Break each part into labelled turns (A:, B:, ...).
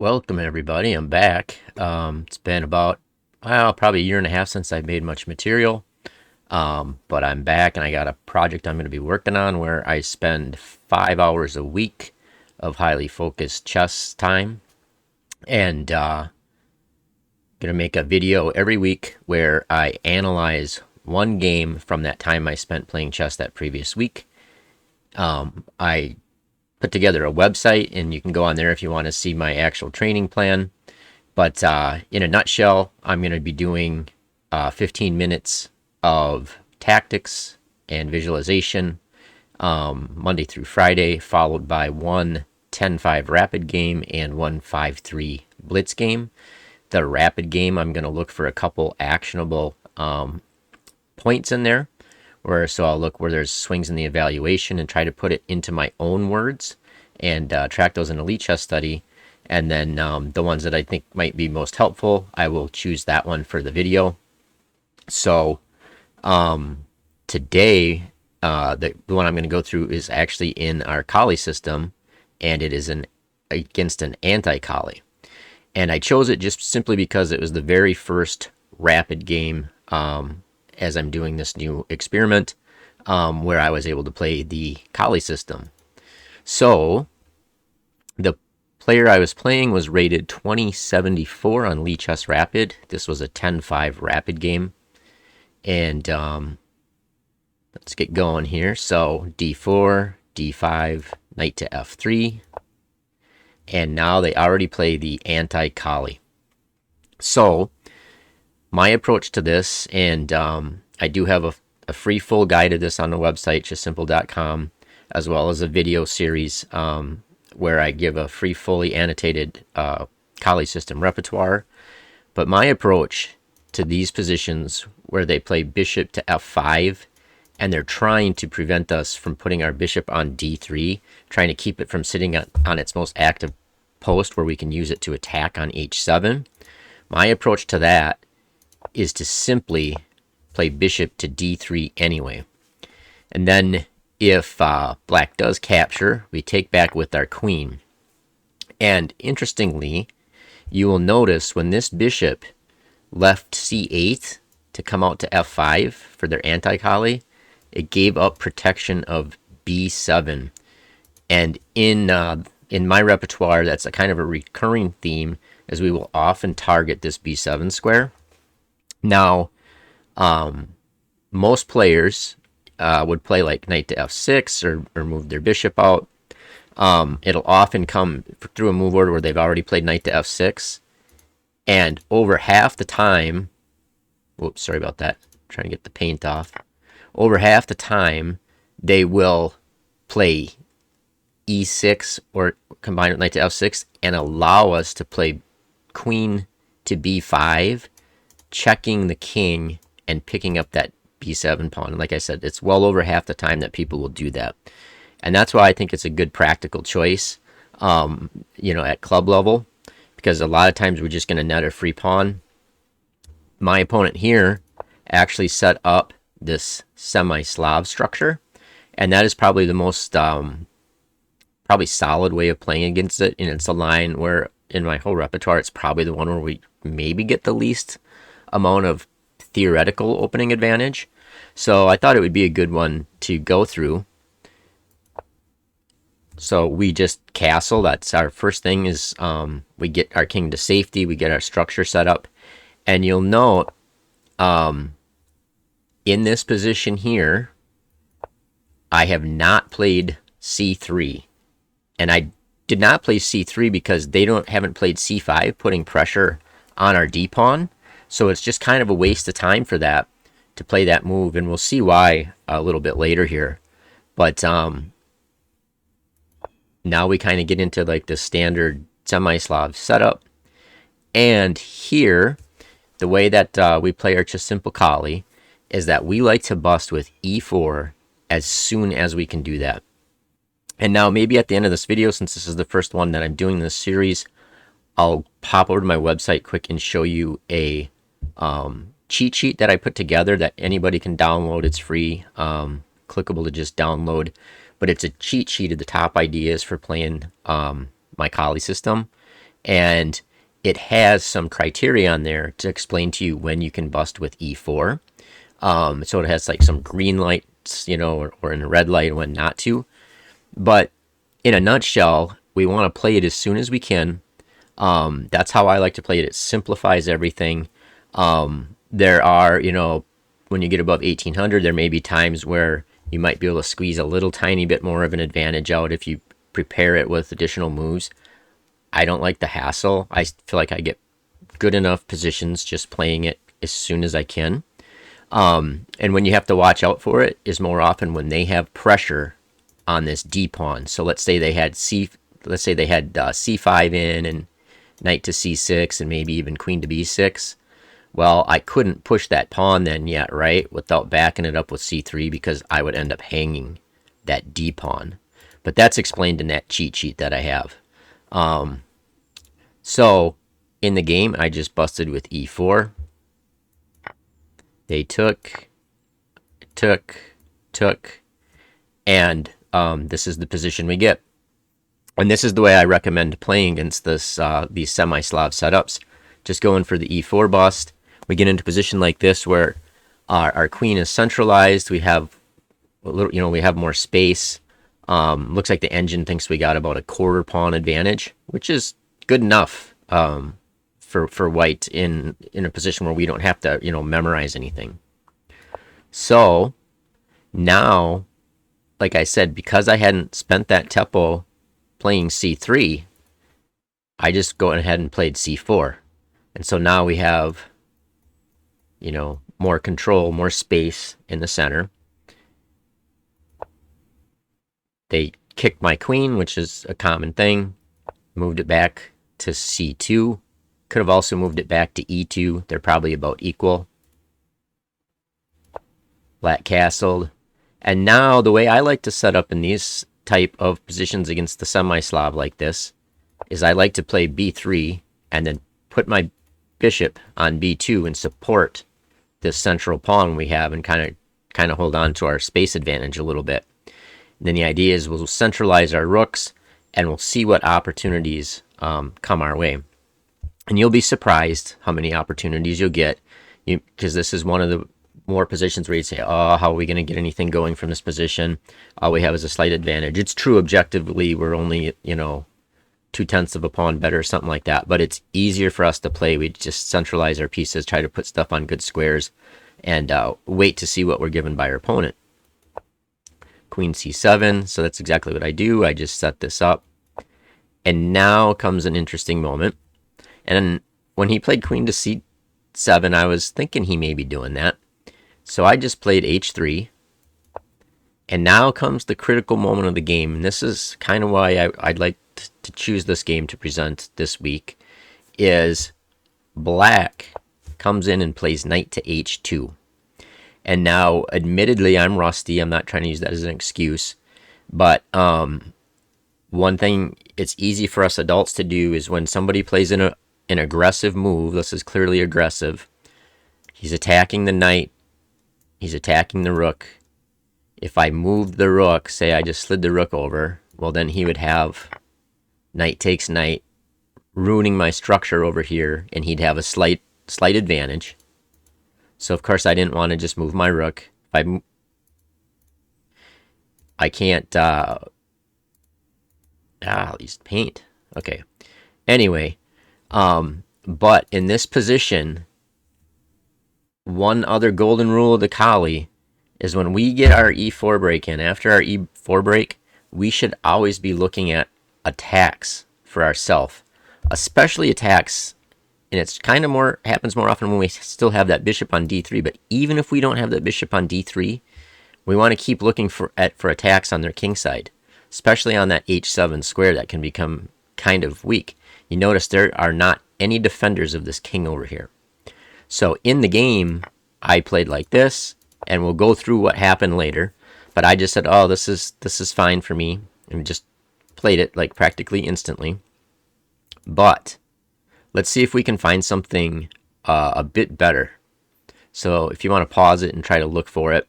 A: Welcome everybody, I'm back. It's been about, probably a year and a half since I've made much material. But I'm back and I got a project I'm going to be working on where I spend 5 hours a week of highly focused chess time. And going to make a video every week where I analyze one game from that time I spent playing chess that previous week. I put together a website, and you can go on there if you want to see my actual training plan. But in a nutshell, I'm going to be doing 15 minutes of tactics and visualization Monday through Friday, followed by one 10-5 rapid game and one 5-3 blitz game. The rapid game, I'm going to look for a couple actionable points in there. So I'll look where there's swings in the evaluation and try to put it into my own words and track those in Elite Chess Study. And then the ones that I think might be most helpful, I will choose that one for the video. So today, the one I'm going to go through is actually in our Colle system, and it is against an Anti-Colle. And I chose it just simply because it was the very first rapid game as I'm doing this new experiment where I was able to play the Colle system. So the player I was playing was rated 2074 on Lee Chess Rapid. This was a 10-5 rapid game. And let's get going here. So d4, d5, knight to f3. And now they already play the Anti-Colle. So my approach to this, and I do have a free full guide of this on the website, chessimple.com, as well as a video series where I give a free fully annotated Colle system repertoire. But my approach to these positions where they play bishop to f5, and they're trying to prevent us from putting our bishop on d3, trying to keep it from sitting on its most active post where we can use it to attack on h7. My approach to that is to simply play bishop to d3 anyway. And then if black does capture, we take back with our queen. And interestingly, you will notice when this bishop left c8 to come out to f5 for their Anti-Colle, it gave up protection of b7. And in my repertoire, that's a kind of a recurring theme, as we will often target this b7 square. Now, most players would play like knight to f6 or move their bishop out. It'll often come through a move order where they've already played knight to f6. And over half the time, whoops, sorry about that, trying to get the paint off. Over half the time, they will play e6 or combine with knight to f6 and allow us to play queen to b5, checking the king and picking up that b7 pawn. And like I said, it's well over half the time that people will do that. And that's why I think it's a good practical choice, at club level, because a lot of times we're just going to net a free pawn. My opponent here actually set up this semi-Slav structure, and that is probably the most probably solid way of playing against it. And it's a line where in my whole repertoire, it's probably the one where we maybe get the least amount of theoretical opening advantage. So I thought it would be a good one to go through. So we just castle. That's our first thing, is we get our king to safety. We get our structure set up. And you'll note in this position here, I have not played c3. And I did not play c3 because they haven't played c5, putting pressure on our d-pawn. So it's just kind of a waste of time for that, to play that move. And we'll see why a little bit later here. But now we kind of get into like the standard semi-Slav setup. And here, the way that we play our Chessimple Colle is that we like to bust with e4 as soon as we can do that. And now maybe at the end of this video, since this is the first one that I'm doing in this series, I'll pop over to my website quick and show you a cheat sheet that I put together that anybody can download. It's free, clickable to just download. But it's a cheat sheet of the top ideas for playing my Colle system. And it has some criteria on there to explain to you when you can bust with e4. So it has like some green lights, or in a red light when not to. But in a nutshell, we want to play it as soon as we can. That's how I like to play it. It simplifies everything. There are, when you get above 1800, there may be times where you might be able to squeeze a little tiny bit more of an advantage out if you prepare it with additional moves. I don't like the hassle. I feel like I get good enough positions just playing it as soon as I can. And when you have to watch out for it is more often when they have pressure on this D pawn. So let's say they had C5 in and knight to C6 and maybe even queen to B6. Well, I couldn't push that pawn then yet, right? Without backing it up with C3 because I would end up hanging that D pawn. But that's explained in that cheat sheet that I have. So in the game, I just busted with E4. They took, and this is the position we get. And this is the way I recommend playing against these semi-Slav setups. Just going for the E4 bust. We get into a position like this where our queen is centralized. We have a little, we have more space. Looks like the engine thinks we got about a quarter pawn advantage, which is good enough for white in a position where we don't have to, memorize anything. So now, like I said, because I hadn't spent that tempo playing C3, I just go ahead and played C4. And so now we have, more control, more space in the center. They kicked my queen, which is a common thing. Moved it back to C2. Could have also moved it back to E2. They're probably about equal. Black castled. And now the way I like to set up in these type of positions against the semi-Slav like this is I like to play B3 and then put my bishop on B2 and support this central pawn we have and kind of hold on to our space advantage a little bit. And then the idea is we'll centralize our rooks and we'll see what opportunities come our way. And you'll be surprised how many opportunities you'll get, because this is one of the more positions where you'd say, oh, how are we going to get anything going from this position? All we have is a slight advantage. It's true objectively we're only, 2/10 of a pawn better or something like that, but it's easier for us to play. We just centralize our pieces, try to put stuff on good squares, and wait to see what we're given by our opponent. Queen C7, so that's exactly what I do. I just set this up. And now comes an interesting moment. And when he played queen to C7, I was thinking he may be doing that. So I just played H3. And now comes the critical moment of the game. And this is kind of why I'd like to choose this game to present this week, is black comes in and plays knight to H2. And now, admittedly, I'm rusty. I'm not trying to use that as an excuse. But one thing it's easy for us adults to do is when somebody plays an aggressive move, this is clearly aggressive, he's attacking the knight, he's attacking the rook. If I moved the rook, say I just slid the rook over, well, then he would have knight takes knight, ruining my structure over here, and he'd have a slight advantage. So, of course, I didn't want to just move my rook. I can't, use paint. Okay. Anyway, but in this position, one other golden rule of the Colle is when we get our E4 break in, after our E4 break, we should always be looking at attacks for ourselves, especially attacks. And it's kind of happens more often when we still have that bishop on D3. But even if we don't have that bishop on D3, we want to keep looking for attacks on their king side, especially on that H7 square that can become kind of weak. You notice there are not any defenders of this king over here. So in the game, I played like this, and we'll go through what happened later. But I just said, oh, this is fine for me, and just played it like practically instantly. But let's see if we can find something a bit better. So if you want to pause it and try to look for it,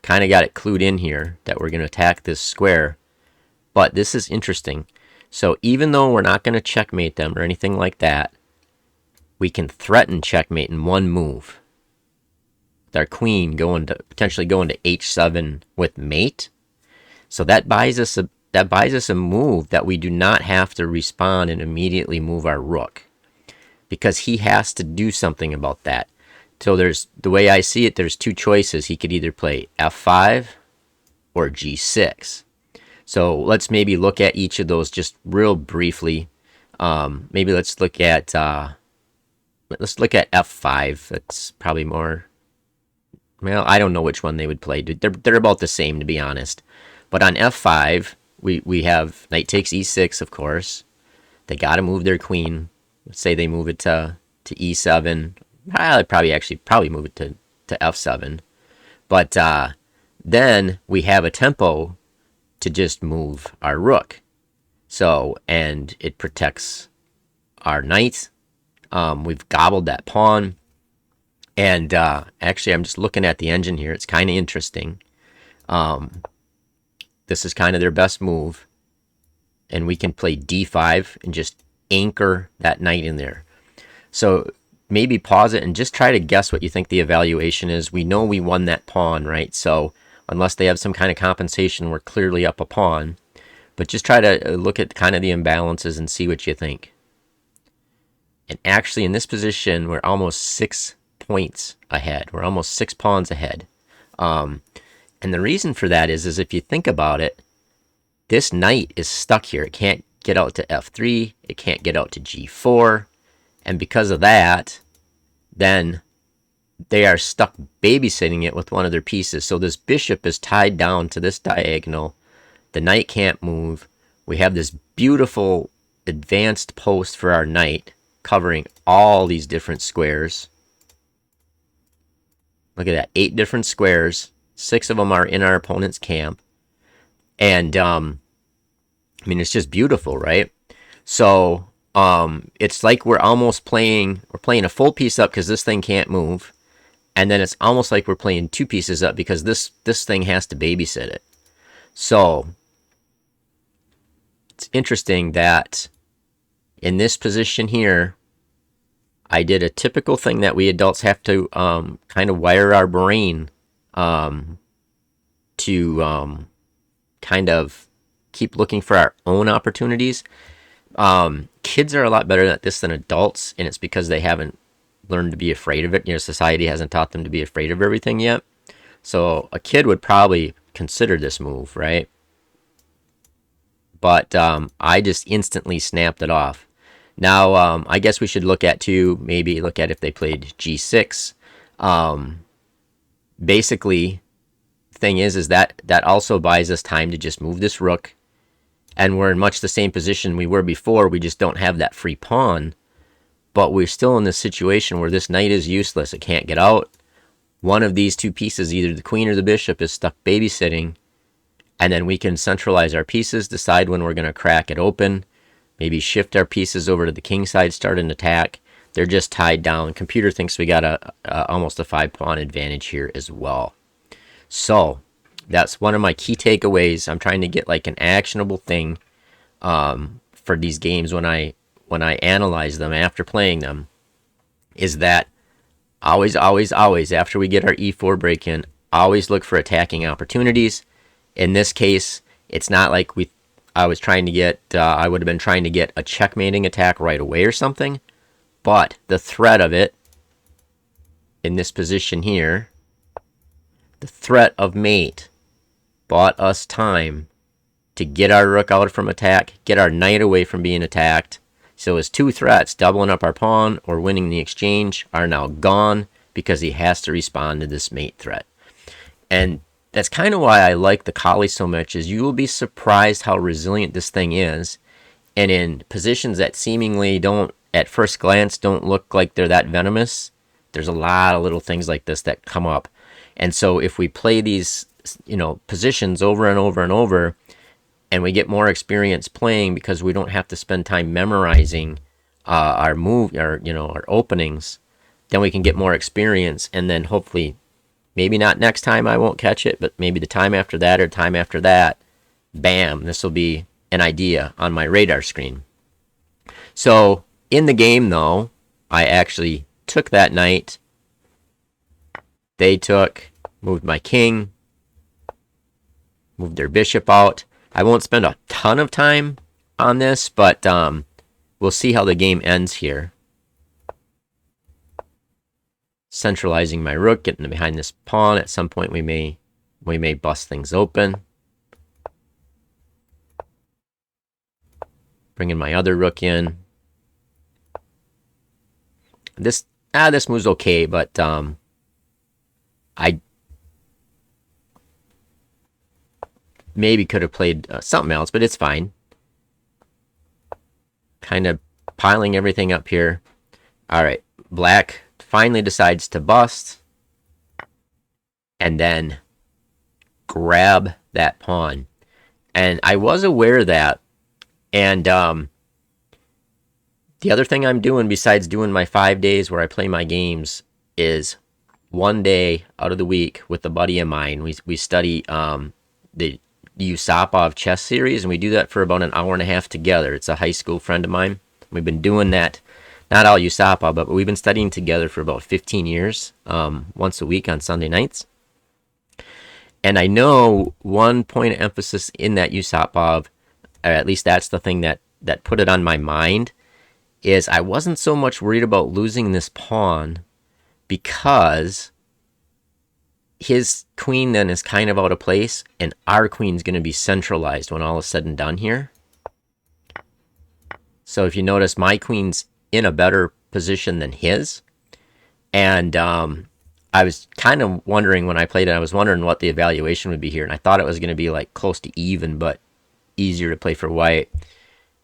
A: kind of got it clued in here that we're going to attack this square. But this is interesting. So even though we're not going to checkmate them or anything like that, we can threaten checkmate in one move. With our queen potentially going to h7 with mate. So that buys us a move that we do not have to respond and immediately move our rook, because he has to do something about that. So the way I see it, there's two choices. He could either play f5 or g6. So let's maybe look at each of those just real briefly. Maybe let's look at f5. That's probably more. Well, I don't know which one they would play. They're about the same, to be honest. But on f5, we have knight takes e6, of course. They got to move their queen. Let's say they move it to e7. I'd probably move it to f7. But then we have a tempo to just move our rook. So, and it protects our knight. We've gobbled that pawn. And actually, I'm just looking at the engine here. It's kind of interesting. This is kind of their best move. And we can play d5 and just anchor that knight in there. So maybe pause it and just try to guess what you think the evaluation is. We know we won that pawn, right? So unless they have some kind of compensation, we're clearly up a pawn. But just try to look at kind of the imbalances and see what you think. And actually, in this position, we're almost 6 points ahead. We're almost 6 pawns ahead. And the reason for that is if you think about it, this knight is stuck here. It can't get out to f3. It can't get out to g4. And because of that, then they are stuck babysitting it with one of their pieces. So this bishop is tied down to this diagonal. The knight can't move. We have this beautiful advanced post for our knight covering all these different squares. Look at that, 8 different squares. 6 of them are in our opponent's camp. And, I mean, it's just beautiful, right? So, it's like we're playing a full piece up because this thing can't move. And then it's almost like we're playing 2 pieces up because this thing has to babysit it. So, it's interesting that in this position here, I did a typical thing that we adults have to kind of wire our brain to kind of keep looking for our own opportunities. Kids are a lot better at this than adults, and it's because they haven't learned to be afraid of it. You know, society hasn't taught them to be afraid of everything yet. So a kid would probably consider this move, right? But I just instantly snapped it off. Now, I guess we should maybe look at if they played g6. Basically, the thing is that also buys us time to just move this rook. And we're in much the same position we were before. We just don't have that free pawn. But we're still in this situation where this knight is useless. It can't get out. One of these 2 pieces, either the queen or the bishop, is stuck babysitting. And then we can centralize our pieces, decide when we're going to crack it open, maybe shift our pieces over to the king side, start an attack. They're just tied down. Computer thinks we got almost a 5-pawn advantage here as well. So that's one of my key takeaways. I'm trying to get like an actionable thing for these games when I analyze them after playing them, is that always after we get our e4 break in, always look for attacking opportunities. In this case, it's not like I would have been trying to get a checkmating attack right away or something, but the threat of it in this position here, the threat of mate, bought us time to get our rook out from attack, get our knight away from being attacked. So his 2 threats, doubling up our pawn or winning the exchange, are now gone because he has to respond to this mate threat. And that's kind of why I like the Colle so much, is you will be surprised how resilient this thing is. And in positions that seemingly at first glance, don't look like they're that venomous, there's a lot of little things like this that come up. And so if we play these, positions over and over and over, and we get more experience playing because we don't have to spend time memorizing our openings, then we can get more experience, and then hopefully, maybe not next time I won't catch it, but maybe the time after that or time after that, bam, this will be an idea on my radar screen. So in the game, though, I actually took that knight. They took, moved my king, moved their bishop out. I won't spend a ton of time on this, but we'll see how the game ends here. Centralizing my rook, getting behind this pawn. At some point we may bust things open. Bringing my other rook in. This move's okay, but I maybe could have played something else, but it's fine. Kind of piling everything up here. All right, black finally decides to bust and then grab that pawn. And I was aware of that. And the other thing I'm doing besides doing my 5 days where I play my games is one day out of the week with a buddy of mine. We study the Yusupov chess series, and we do that for about an hour and a half together. It's a high school friend of mine. We've been doing that, not all Yusupov, but we've been studying together for about 15 years, once a week on Sunday nights. And I know one point of emphasis in that Yusupov, or at least that's the thing that put it on my mind, is I wasn't so much worried about losing this pawn because his queen then is kind of out of place, and our queen's going to be centralized when all is said and done here. So if you notice, my queen's in a better position than his. And I was kind of wondering when I played it, I was wondering what the evaluation would be here. And I thought it was going to be like close to even, but easier to play for white.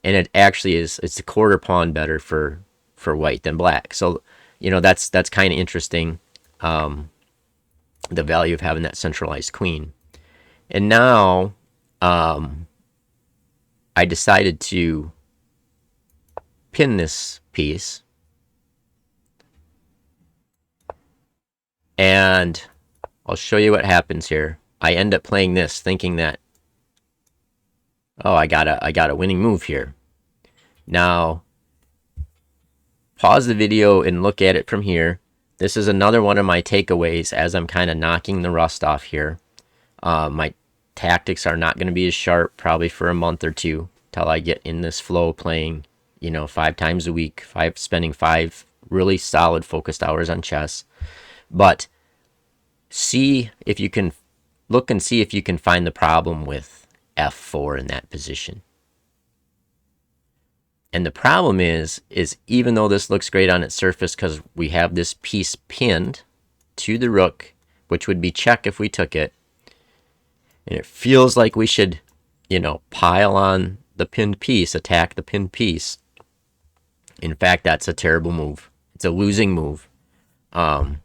A: And it actually is, it's a quarter pawn better for white than black. So, you know, that's kind of interesting. The value of having that centralized queen. And now I decided to pin this piece. And I'll show you what happens here. I end up playing this thinking that, oh, I got a winning move here. Now, pause the video and look at it from here. This is another one of my takeaways as I'm kind of knocking the rust off here. My tactics are not going to be as sharp probably for a month or two till I get in this flow playing, you know, 5 times a week, spending 5 really solid focused hours on chess. But see if you can look and see if you can find the problem with f4 in that position. And the problem is even though this looks great on its surface because we have this piece pinned to the rook, which would be check if we took it, and it feels like we should, you know, pile on the pinned piece, attack the pinned piece. In fact, that's a terrible move. It's a losing move. And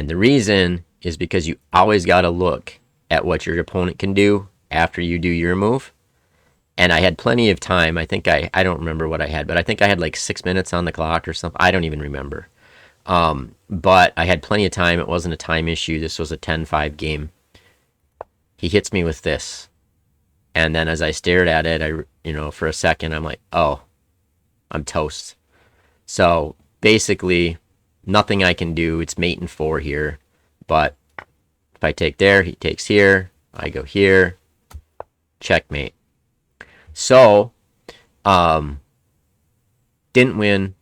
A: the reason is because you always got to look at what your opponent can do after you do your move. And I had plenty of time. I think I don't remember what I had, but I think I had like 6 minutes on the clock or something. I don't even remember. But I had plenty of time. It wasn't a time issue. This was a 10-5 game. He hits me with this. And then as I stared at it, for a second, I'm like, oh, I'm toast. So basically, nothing I can do. It's mate and 4 here. But if I take there, he takes here. I go here. Checkmate. So, didn't win.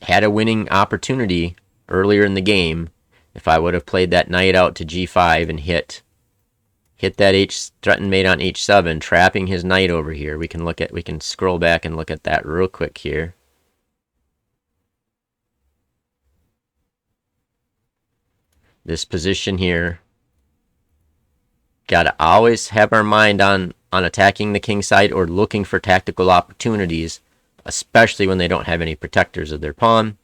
A: Had a winning opportunity earlier in the game. If I would have played that knight out to g5 and hit that threatened mate on h7, trapping his knight over here. We can scroll back and look at that real quick here. This position here. Gotta always have our mind on attacking the king side or looking for tactical opportunities, especially when they don't have any protectors of their pawn.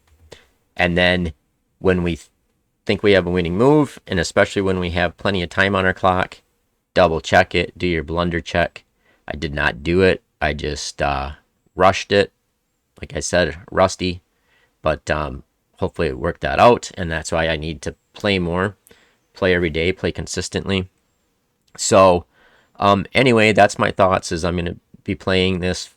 A: And then when we think we have a winning move, and especially when we have plenty of time on our clock, double check it, do your blunder check. I did not do it. I just rushed it. Like I said, rusty. But hopefully it worked that out, and that's why I need to play more, play every day, play consistently. So Anyway, that's my thoughts. Is I'm gonna be playing this,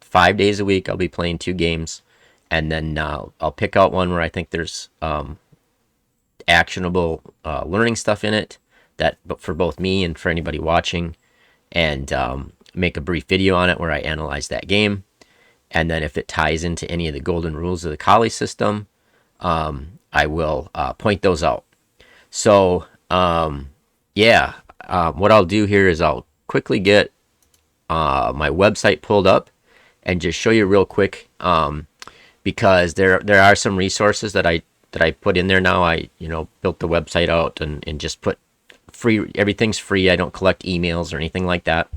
A: 5 days a week. I'll be playing 2 games, and then I'll pick out one where I think there's actionable learning stuff in it that, but for both me and for anybody watching, and make a brief video on it where I analyze that game. And then if it ties into any of the golden rules of the Colle system, I will point those out. So, yeah, what I'll do here is I'll quickly get my website pulled up and just show you real quick, because there are some resources that I put in there now. I built the website out and just put free. Everything's free. I don't collect emails or anything like that.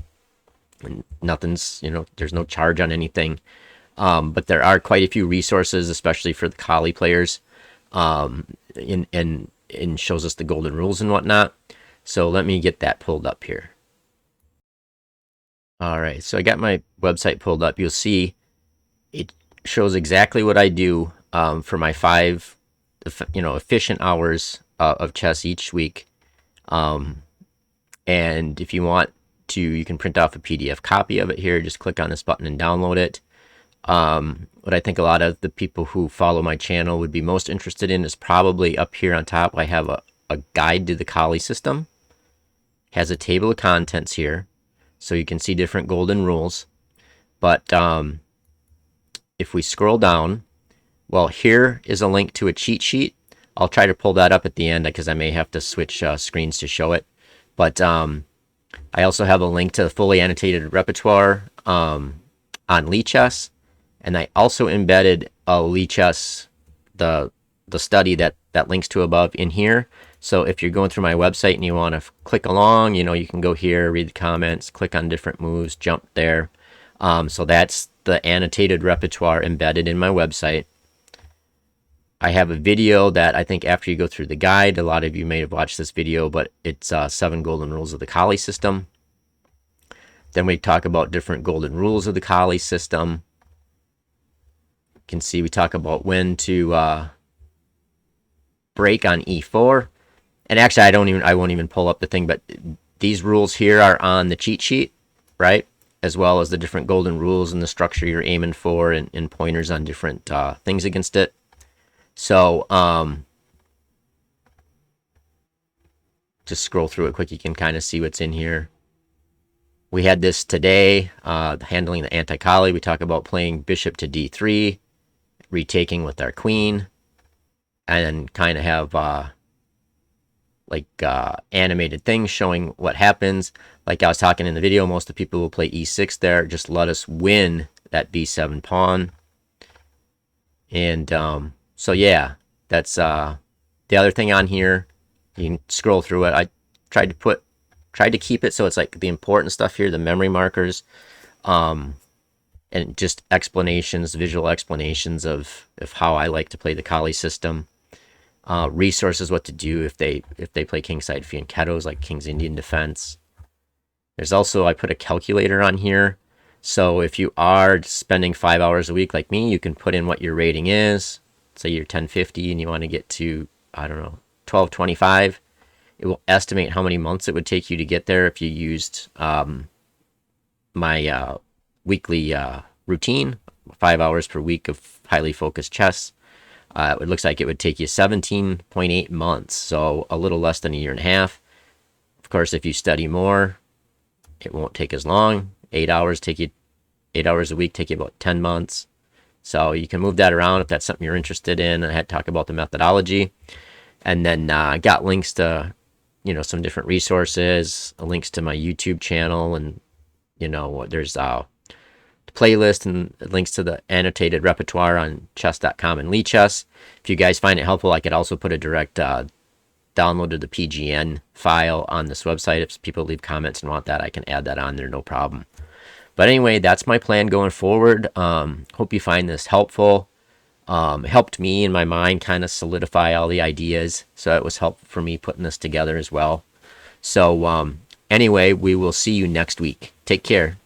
A: And nothing's there's no charge on anything. But there are quite a few resources, especially for the Colle players, and shows us the golden rules and whatnot. So let me get that pulled up here. All right, so I got my website pulled up. You'll see it shows exactly what I do for my 5, efficient hours of chess each week. And if you want to, you can print off a PDF copy of it here. Just click on this button and download it. What I think a lot of the people who follow my channel would be most interested in is probably up here on top. I have a guide to the Colle system. Has a table of contents here, so you can see different golden rules. But if we scroll down, well, here is a link to a cheat sheet. I'll try to pull that up at the end because I may have to switch screens to show it. But I also have a link to the fully annotated repertoire on Lichess. And I also embedded a Lichess, the study that links to above in here. So if you're going through my website and you want to click along, you can go here, read the comments, click on different moves, jump there. So that's the annotated repertoire embedded in my website. I have a video that I think after you go through the guide, a lot of you may have watched this video, but it's 7 golden rules of the Colle system. Then we talk about different golden rules of the Colle system. You can see we talk about when to break on e4. And actually, I won't even pull up the thing, but these rules here are on the cheat sheet, right? As well as the different golden rules and the structure you're aiming for, and pointers on different things against it. So just scroll through it quick. You can kind of see what's in here. We had this today, handling the Anti-Colle. We talk about playing bishop to d3, retaking with our queen, and then kind of have animated things showing what happens. Like I was talking in the video, most of the people will play e6 there. Just let us win that b7 pawn. And so yeah, that's the other thing on here. You can scroll through it. I tried to keep it so it's like the important stuff here, the memory markers, and just explanations, visual explanations of how I like to play the Colle system. Resources, what to do if they play kingside fianchettos, like King's Indian Defense. There's also, I put a calculator on here. So if you are spending 5 hours a week like me, you can put in what your rating is. Say you're 1050 and you want to get to, I don't know, 1225. It will estimate how many months it would take you to get there if you used my weekly routine, 5 hours per week of highly focused chess. It looks like it would take you 17.8 months, so a little less than a year and a half. Of course, if you study more, it won't take as long. 8 hours a week take you about 10 months. So you can move that around if that's something you're interested in. I had to talk about the methodology, and then I got links to some different resources, links to my YouTube channel, and there's playlist and links to the annotated repertoire on chess.com and Lichess. If you guys find it helpful, I could also put a direct download of the PGN file on this website. If people leave comments and want that, I can add that on there, no problem. But anyway, that's my plan going forward. Hope you find this helpful. Helped me in my mind kind of solidify all the ideas, so it was helpful for me putting this together as well. So anyway, we will see you next week. Take care.